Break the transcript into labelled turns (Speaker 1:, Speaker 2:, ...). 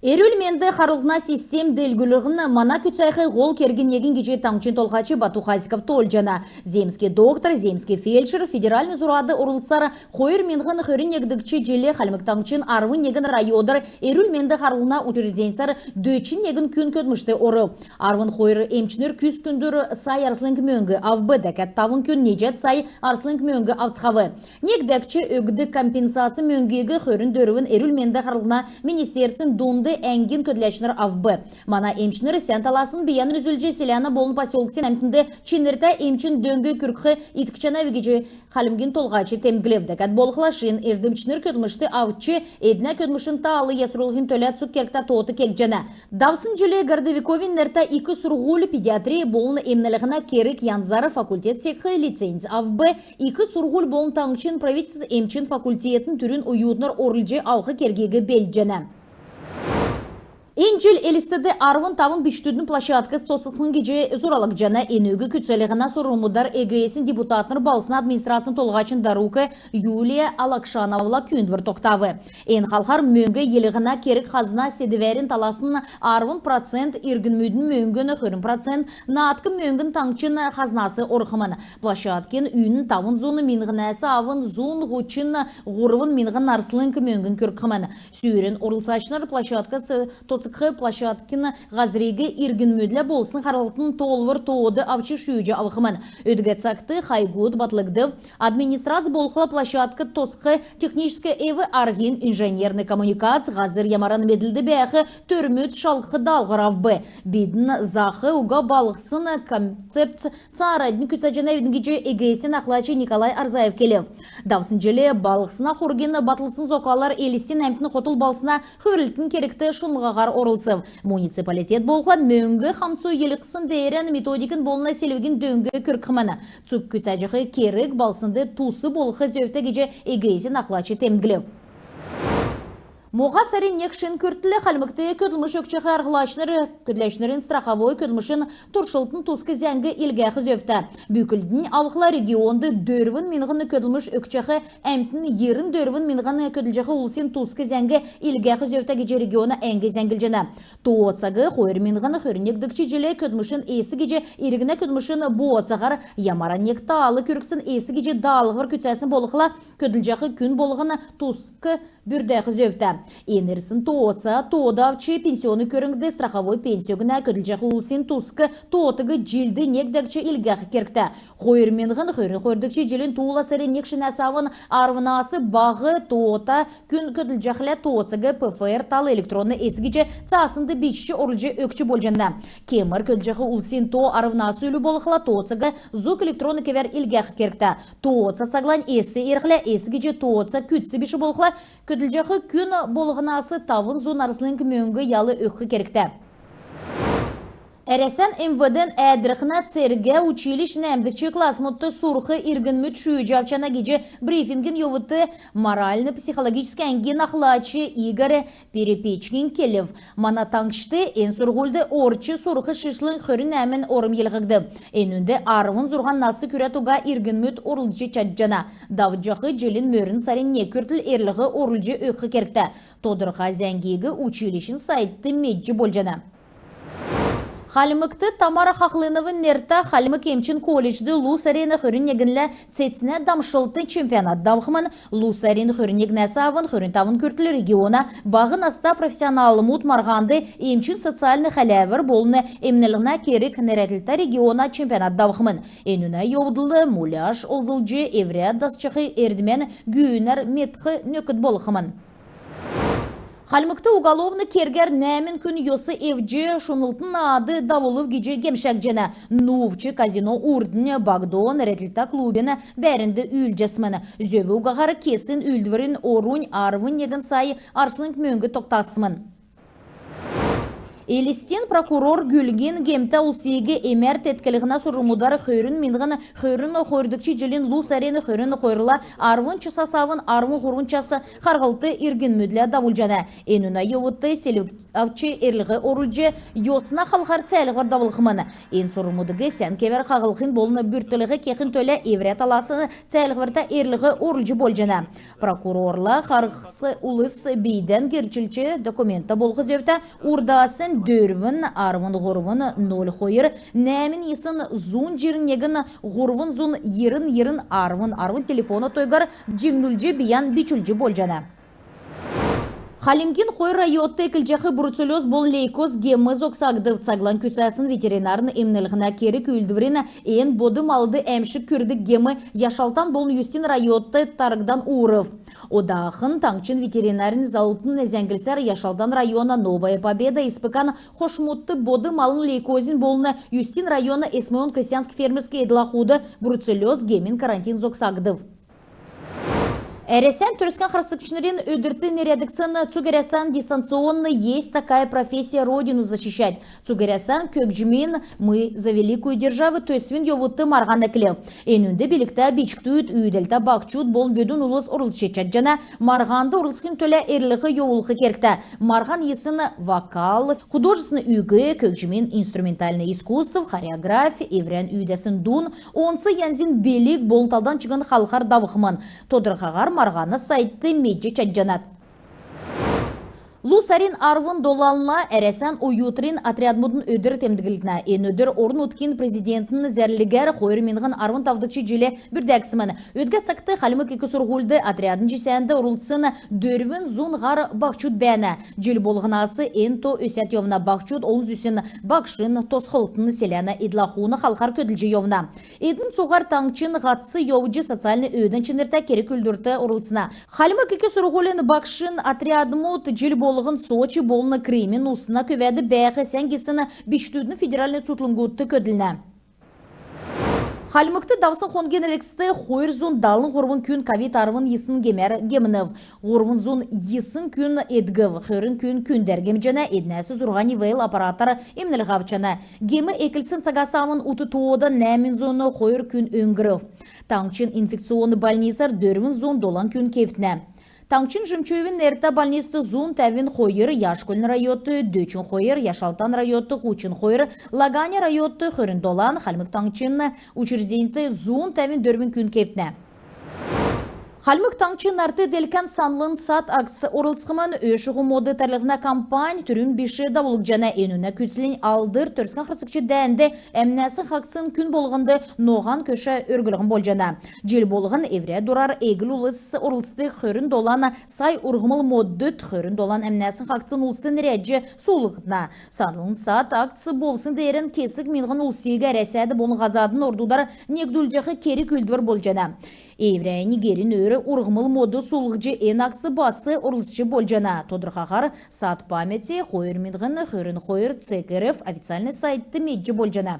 Speaker 1: Эрүлменді қарылғына систем делгілігін мана күтсайқы ғол керген егін кеже таңчын толғачы Бату Хазиков толжана. Земский доктор, земский фельдшер, федеральный зурады ұрылсары қойыр менғын көрін егдікчі желі қалмық таңчын арвын егін райодыр эрүлменді қарылғына учрежденсар дөчін егін күн көтмішті оры. Арвын қойыр емчінер күз күндір сай арслынг мөңгі авбы дәкәт тавын күн нежет сай арслынг мөңгі авцхавы. Негдәкчі өгді компенсация мөңгегі көрін дөрівін эрүлменді қарылғына министерсін донды әңген көділәшінер авбы. Мана емчінер сән таласын биян үзілже селяна болын поселксен әмтінде ченерді емчин дөңгі күркхі иткчана вегеже қалымген толғачы темгілевді. Кәт болықлашын ердімчінер көдмішті авчы едіне көдмішін таалы есрулғын төләт сұк керкта тоты кек жана. Давсын жылы Гордовиковин нәрті 2 сұрғулы педиатрия болын емнелігіна керік янзары факультет секхі лиценз авбы. 2 сұрғул болын таңчын правительсіз емчин факультетін түрін уютнар орылжы ауқы кергегі бел жана. Инжил элистеді арвын тавын бүштүдің площадкасы тосықын кеже зуралық жана енөгі күтселіғіна сұрымыдар эгейсін депутатныр балсын администрациян толғачын даруқы Юлия Алакшановла күндвір тоқтавы. Ен қалқар мөңгі еліғіна керік қазына седіверін таласын арвын процент иргін мүдің мөңгіні хүрін процент наатқы мөңгін таңчын қазнасы орқымын. Площадкен үйінің тавын зоны минғінәсі авын зон ғучын ғұрывын минғын арсылын мөңгін күркімін. Сүйерін орылсашынар площадкасы Тоцықы площадкины ғазреге иргін мүдлі болсын қаралтын толвыр тоуды авчы шүйжі авықымын. Өдігет сақты хайгуд батлыгды администрация болқылы площадкы тосқы технический эві аргин инженерный коммуникация ғазыр ямаран меділді бәқі түрмүт шалқы далғыравбы. Бидін зақы уға балықсын концепт царадын күсәжіне өдінгеже эгейсен ақлачы Николай Арзаев келев. Давсын желе балықсына құрген батылсын зоқалар елістен әмтіні қотыл балсына хүрілтін керекті шынғағар орылсып. Муниципалитет болға мөңгі хамсу еліқсын дейрен методикін болына селвеген дөңгі күркіміні. Цук күтсәжіғі керік балсынды тусы болғы зөфті кеже егейсен ақлачы темгілі. Моға сәрін некшін күрттілі қалмықты көділміш өкчеғі арғылашыныр көділәшінерін страховой көділмішін тұршылтын тұсқы зәңгі илгәқі зөфті. Бүкілдің ауықла регионды дөрвін минғыны көділміш өкчеғі әмтін ерін дөрвін минғыны көділжеғі ұлсын тұсқы зәңгі илгәқі зөфті кеже регионы әңгі зәңгілжені. Тоғытсағы қойыр минғыны көрінекдікчі желі көділмішін есі кеже ерігіне көділмішін боғытсағар ямаран некталы көріксін есі кеже далығыр күтсәсін болықла көділжеғі күн болығыны тұсқы бүрдәқі зөфті. Енерсін тоғытса, тоғдавчы пенсионы көріңді страховой пенсиогына көділжеғі ұлсын тұсқы тоғытығы жилді некдәкчі илгәқі керкті. Қойырменғын қойырдікчі жилін туғыла сәрі некшін әсавын арвынасы бағы тоғыта күн көділжеғілі тоғытсығы ПФР талы электронны есігіже цасынды бейші орылжы өкчі болжында. Кемір көділжеғі ұлсын тоғы арвынасы үлі болықла тоғытсығы зұқ электронны кевер илгәқі керкті. Тоғытса сағылан есі ерғілі есігіже тоғытса күтсі бейші болықла көділжеғі күн болғынасы тавын зон арсылың мөңгі ялы өккі керекті. Әресен МВД'n әдіріқіна церге училищіне әмдікчі класс-мұтты сұрқы иргін мүт шүйі авчана кеже брифинген йовыты морально-психологический әнген ақлачы Игорь Перепечкин келев. Мана таңшты ән сұрғылды орчы сұрқы шышлың көрін әмін орым елғігді. Әнінде арвын зұрған насы күретуға иргін мүт орылжы чаджана. Давыджақы желін мөрін сарин не күртіл ерлігі орылжы өккі керкті. Тодырға зәңгегі училищін сайтты меджі болжана. Халимыкты Тамара Хахлыновын нерта Халимык емчин колледжді Лусарин хүрін егінлі цетсіне дамшылты чемпионат давхымын Лусарин хүрін егнәсі авын хүрін тавын күртілі региона бағын аста профессионалы мұт марғанды емчин социальны хәләвір болыны емнілігіна керік нәретілті региона чемпионат давхымын. Енуна еудылы муляш озылжы еврия дасчықы ердімен гүйінер метқы нөкіт болықымын. Халмыкты уголовны кергер нәмін күн йосы евже шунылтын ады давылып геже гемшак жена Нувчы казино урдыны Багдон ретілта клубені бәрінді үлжесмені. Зөві уғағары кесін үлдвірін орун арвын егін сайы арсылың мөңгі тоқтасымын. Elistен прокурор Gülgen Gemte ulsiga emer tetkiliğine sorumlular xörün minğin xörün xördükçi jilin lus areni xörün xörla arvın çısasavın arvın xurunçası xargıltı irgin müdle davuljana. Enuna yovuttu selivavçı erliği orulcu yosna xalqar çaylıqar davulxımını. En sorumludığı sen kever xağılxın boluna bürtülüğü kekin töle evret alasını çaylıqvarta erliği orulcu boljana. Prokurorla xargısı ulus beyden gerçilçi dokumenta bolğız evta urdasın dörvün arvın xurvın nol xoyır nämin yesin zun jirnegin xurvın zun yerin arvın telefona toygar jingülci biyan biçülci boljana. Halimkin Xoy rayotta ekilcaqı brucelloz bol leykoz gemmiz oksagdıv tsaglan küsəsin veterinarın emniliğine keri küldüvrin en bodım aldı emşik kürdük gemi yaşaltan bol Yustin rayotta tarıqdan uğrıv. O dağın tankçın veterinarın zalutun ezengilser yaşaltan rayona Novaya Pobeda ispikan hoşmuttu bodım alın leykozin boluna Yustin rayona Esmeon Kresiansk fermerski edlahudu brucelloz gemin karantin zoksagdıv. Эресен турецкан храстыкчнерин өдірті нередіксын Цугерясан дистанционно есть такая профессия родину защищать. Цугерясан көкжімен мы за великую державу төсвин йовутты марған әкілі. Энүнді білікті бичіктүйт үйділті бақчуд болын бөдің ұлыс ұрылыс шетчат жана марғанды ұрылысқын төлі әрліғі йовулқы керікті. Марған есын вокал, художественный үйгі, көкжімен инструментальный искусств, хореография, еврен үйдесін дун, онсы янзин белік болталдан чыгын халқар давықмын. Тодырғағар марғаны сайтты меджи чаджанат. Лусарин арвын долалына әресен уютрин отрядмудын өдір темдігілдіна. Ен өдір орын өткен президентінің зәрлігер қойыр менғін арвын тавдықчы желе бүрдәксімін. Өдгі сақты қалымы кекі сұрғылды отрядын жесәнді ұрылтсын дөрвін зұн ғар бақчуд бәні. Жел болғынасы ен то өсәт евна бақчуд оң зүсін бақшын тосқылтын селяны идлахуны қалқар көділжі евна. Едін соғар таңчын ғатсы евжі социальны өйдің чынырта кері күлдірті ұрылтсына. Қалымы кекі сұрғылын бақшын отрядмуд жел Болығын Сочи болына Кремен усына көвәді бәйқі сәнгесіні Биштүдінің федеральный цутлынгутты көділіне. Халмыкты давсын хонген рексті хойыр зон далын ғорвын күн ковид арвын есын гемер гемінів. Ғорвын зон есын күн едгів, хөрін күн күндер гемжені еднәсі зұрғани вейл аппаратары емніл ғавчаны. Гемі екілсін цагасамын уты туода нәмін зоны хойыр күн өңгірів. Таңчын инфекционы больницар дөрвін зон долан күн кефтіне. Таңчын жымчуевін әрті больнисты зун тәвін қойыр, Яшкөлін райотты, Дөчін қойыр, Яшалтан райотты, Хучин қойыр, Лаганя райотты, Хөрін долан, Халмык таңчын учрежденті зун тәвін дөрвін күн кефтіне. Халмык таңчын арты делкен санлын сат акс орылсқымын өшіғі моды тәрлігіна кампань түрін беші давылық жана енуіне күтсілін алдыр түрскен қырсықчы дәнді әмнәсін қақсын күн болғынды ноған көші өргілігін бол жана. Жел болғын евре дұрар егіл ұлыс орылсты хөрін долан сай ұрғымыл моддыт хөрін долан әмнәсін қақсын ұлыстын рәджі сұлығытына. Санлын сат акс болсын дейрін кесік менғын ұлсиге әрәсәді болын ғазадын ордудар негдүлжіғі кері күлдір бол жана. Евре нигерин өрі урғымыл моды сұлғыжы енақсы басы ұрылысшы болжана. Тодырқағар сат памяти қойыр менғін хөрін қойыр цекерев официальный сайтты меджі болжана.